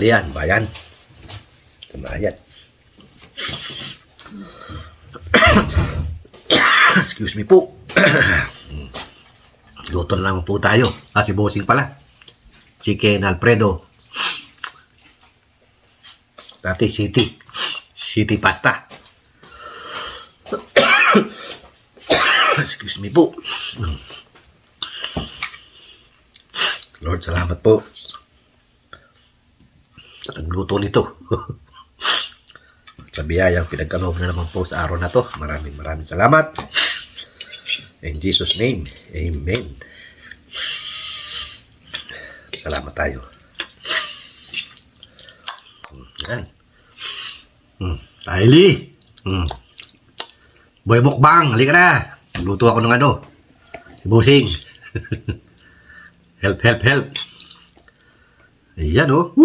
tanghalian, bayan. Bayan. Excuse me po. Luto na naman po tayo. Si Bossing pala. Chicken Alfredo. Dati City pasta. Excuse me po. Lord, salamat po. Nagluto nito. Sa biyayang pinagkaloob na naman po sa araw na to. Maraming salamat. In Jesus' name, amen. Salamat tayo. Yan. Kylie. Boy Mukbang, halika na. Luto ako ng ano. Si Bossing. Help. Ayan oh.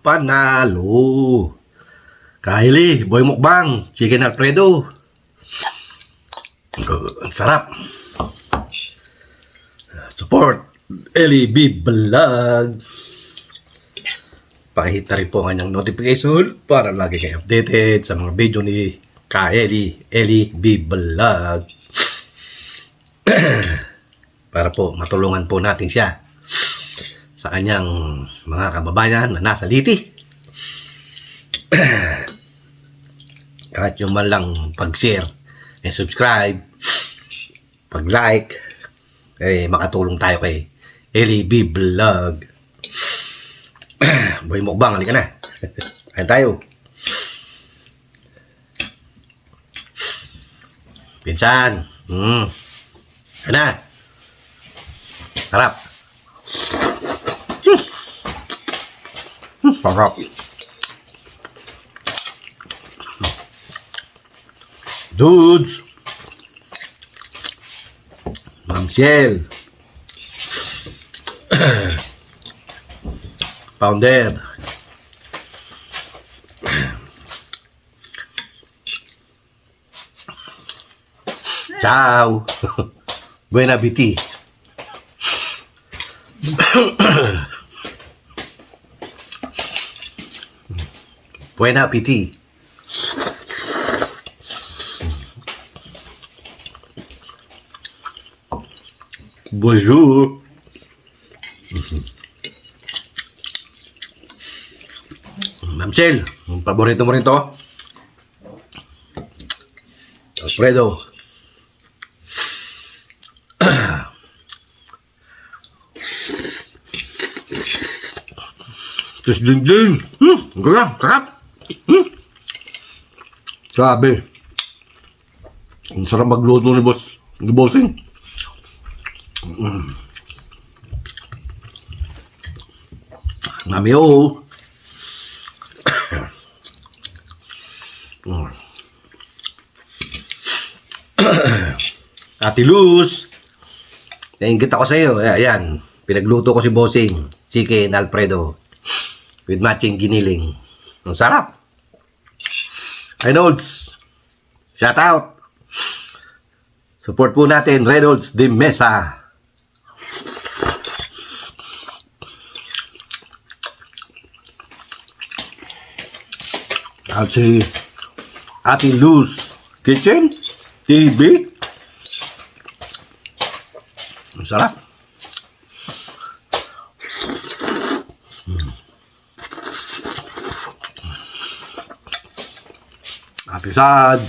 Panalo. Kylie, Boy Mukbang, Chicken Alfredo. Ang sarap. Support LEB Vlog. Pakihit na rin po ang kanyang notification para lagi kayo updated sa mga video ni Kylie LEB Vlog. Para po matulungan po natin siya sa kanyang mga kababayan na nasa Liti. Kahit yung man lang pag-share and subscribe, pag-like, makatulong tayo kay LEB Vlog. Boy Mukbang, halika na. Kain tayo. Pinsan. Kain na. Sarap. Sarap. Dudes. Mamsel. Pounder. Ciao. Buena biti. Buena appetit. Bonjour. Mamsel, paborito mo rin to? Alfredo. Tos din. Sarap. Sabi. Ang sarap magluto ni Bossing. Mami o. Ate Luz, nainggit ako sa iyo. Ayan, pinagluto ko si Bossing Chicken Alfredo with matching giniling. Ang sarap. Reynolds, shout out. Support po natin Reynolds de Mesa. At si Ate Luz Kitchen TV. Ang sarap. Happy sad.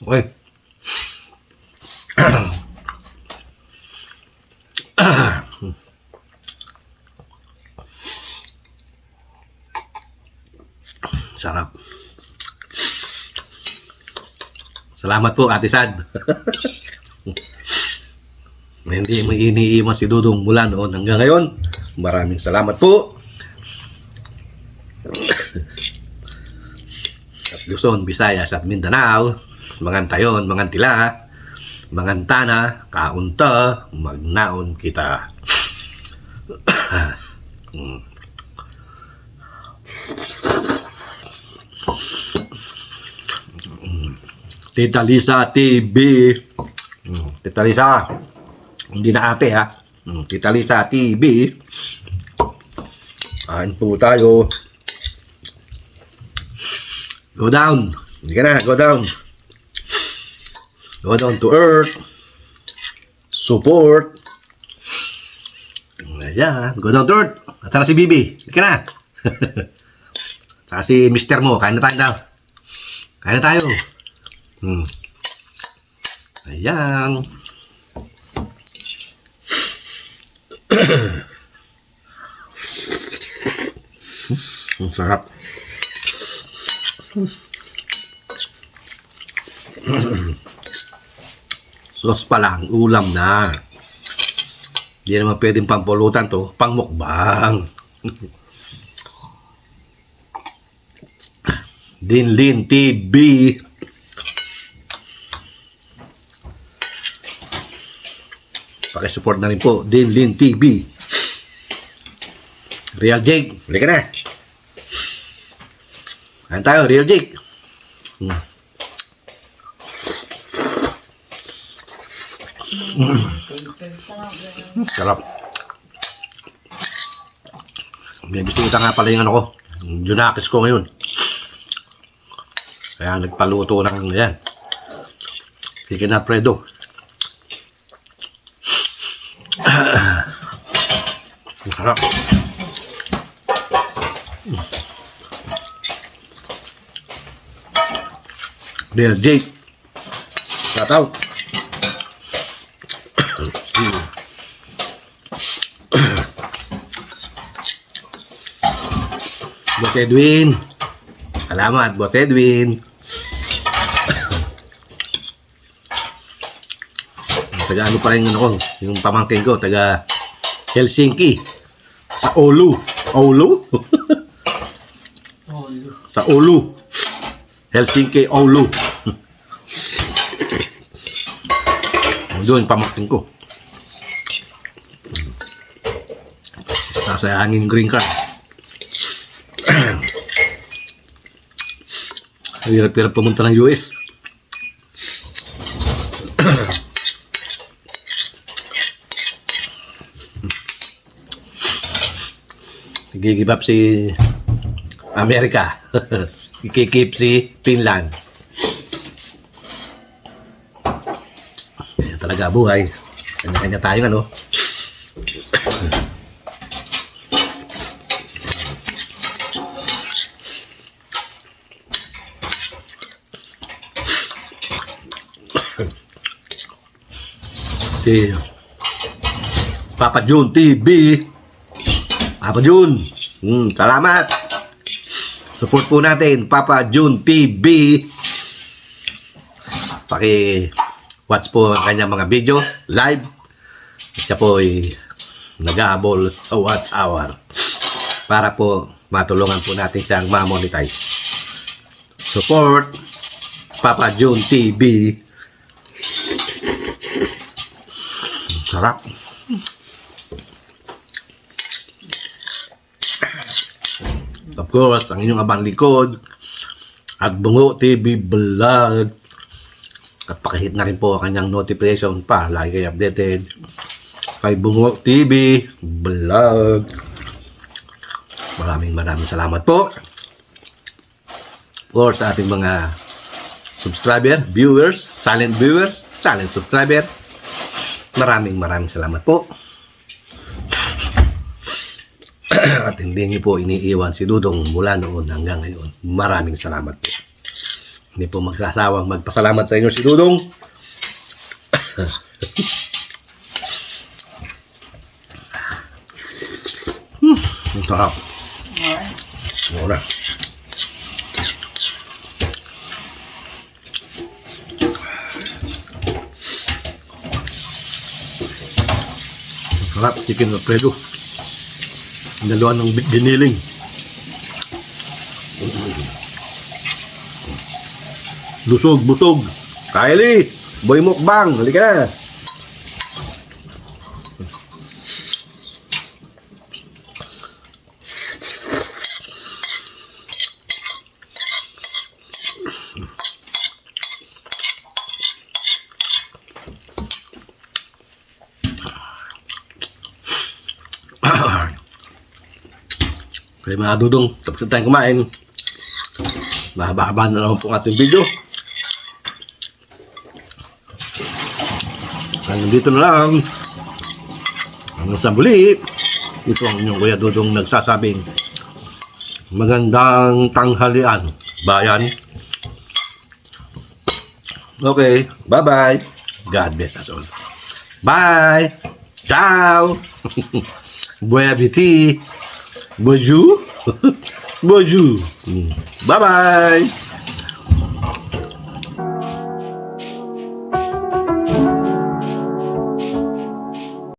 Okay. Sarap. Salamat po, Ate Sad. Hindi mo iniiwan si Dudong mula noon hanggang ngayon. Maraming salamat po. At Luzon, Visayas at Mindanao, Mangantayon, Mangantila, Mangantana, Kaunta, magnaon kita. Tita Lisa TV. Tita Lisa. Hindi na ate ha. Tita Lisa TV. Kain po tayo. Go down. Hindi ka na, go down. Go down to earth. Support. Ayan, go down to earth. At saka si Bibi. Hindi ka na. Saka si mister mo. Kain na tayo daw. Kain na tayo. Ayan. Ang sarap. Sauce pa lang, ulam na. Hindi naman pwedeng pampulutan to, pangmukbang. Dinlin TV. Pakisupport na rin po, Dinlin TV. Real Jake, halika na. Kain tayo, Real Jake. Sarap. May bisita nga pala yung ano ko, yung Junakis ko ngayon. Kaya nagpaluto ng yan. Chicken Alfredo. Sarap. Real Jake. Shout out. Boss Edwin. Salamat, Boss Edwin. Taga ano pa rin ano ko, yung pamangkin ko, taga Helsinki. Sa Oulu. Oulu? Sa Oulu. Helsinki, Oulu. Doon, pamangkin ko. Sasayangin yung green card. Hirap-hirap pumunta ng US. Gigib up si Amerika. Ikikip si Finland. Yan talaga buhay. Kanya-kanya tayong ano. Si Papa Jun TV. Papa Jun, salamat. Support po natin Papa Jun TV. Paki-watch po ang kanyang mga video live. Siya po ay nag-aabol sa watch hour para po matulungan po natin siyang ma-monetize. Support Papa Jun TV. Sarap. Of course, ang inyong abang likod at Bungo TV Vlog. At pakihit na rin po ang kanyang notification pa. Lagi kayo updated kay Bungo TV Vlog. Maraming salamat po. Of course, sa ating mga subscriber, viewers, silent subscriber. Maraming salamat po. At hindi niyo po iniiwan si Dudong mula noon hanggang ngayon. Maraming salamat po. Hindi po magsasawang magpasalamat sa inyo si Dudong. Ang sarap. Mura. Sarap, chicken Alfredo. Dalawa ng giniling. Busog. Kylie, boy mukbang. Halika na. Okay mga dudong, tapos na tayong kumain. Mahaba-haba na naman po ang ating video. Hanggang dito na lang. Hanggang sa muli. Ito ang inyong Kuya Dudong nagsasabing magandang tanghalian, bayan. Okay, bye-bye. God bless us all. Bye! Ciao! Buon appétit! Bonjour! Bonjour! Bye-bye!